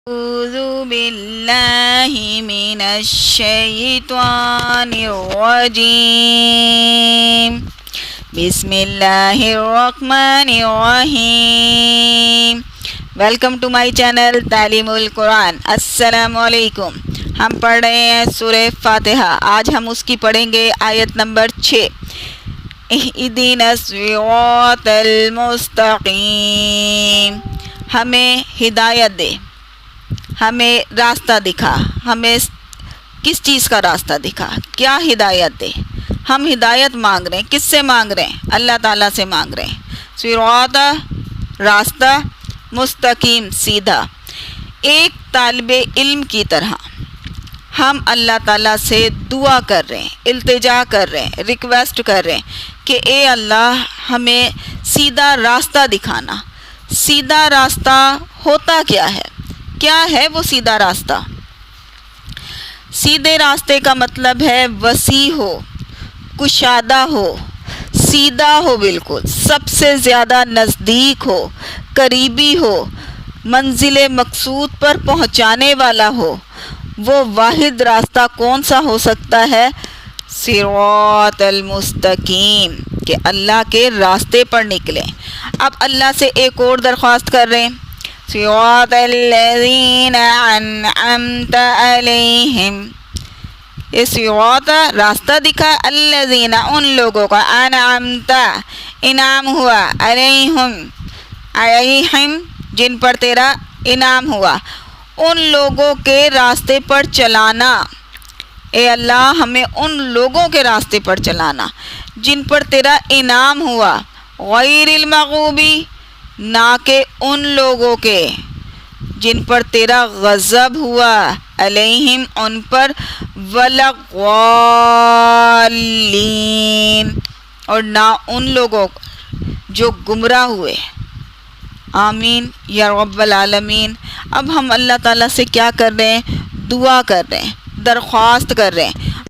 أعوذ بالله من الشيطان الرجيم بسم اللہ الرحمن الرحیم. ویلکم ٹو مائی چینل تعلیم القرآن. السلام علیکم. ہم پڑھ رہے ہیں سورہ فاتحہ. آج ہم اس کی پڑھیں گے آیت نمبر 6. اہدنا الصراط المستقیم. ہمیں ہدایت دے، ہمیں راستہ دکھا. ہمیں کس چیز کا راستہ دکھا، کیا ہدایت دے. ہم ہدایت مانگ رہے ہیں. کس سے مانگ رہے ہیں؟ اللہ تعالیٰ سے مانگ رہے ہیں. صراط راستہ، مستقیم سیدھا. ایک طالب علم کی طرح ہم اللہ تعالیٰ سے دعا کر رہے ہیں، التجا کر رہے ہیں، ریکویسٹ کر رہے ہیں کہ اے اللہ ہمیں سیدھا راستہ دکھانا. سیدھا راستہ ہوتا کیا ہے؟ کیا ہے وہ سیدھا راستہ؟ سیدھے راستے کا مطلب ہے وسیع ہو، کشادہ ہو، سیدھا ہو، بالکل سب سے زیادہ نزدیک ہو، قریبی ہو، منزل مقصود پر پہنچانے والا ہو. وہ واحد راستہ کون سا ہو سکتا ہے؟ صراط المستقیم، کہ اللہ کے راستے پر نکلیں. اب اللہ سے ایک اور درخواست کر رہے ہیں. صراط الذین انعمت علیہم. یہ صراط راستہ دکھا، الذین ان لوگوں کا، انعمت انعام ہوا، علیہم جن پر تیرا انعام ہوا، ان لوگوں کے راستے پر چلانا. اے اللہ ہمیں ان لوگوں کے راستے پر چلانا جن پر تیرا انعام ہوا. غیر المغضوبی، نہ کہ ان لوگوں کے جن پر تیرا غضب ہوا، علیہم ان پر، وَلَضَّالِّينَ اور نہ ان لوگوں جو گمراہ ہوئے. آمین یا رب العالمین. اب ہم اللہ تعالیٰ سے کیا کر رہے ہیں؟ دعا کر رہے ہیں، درخواست کر رہے ہیں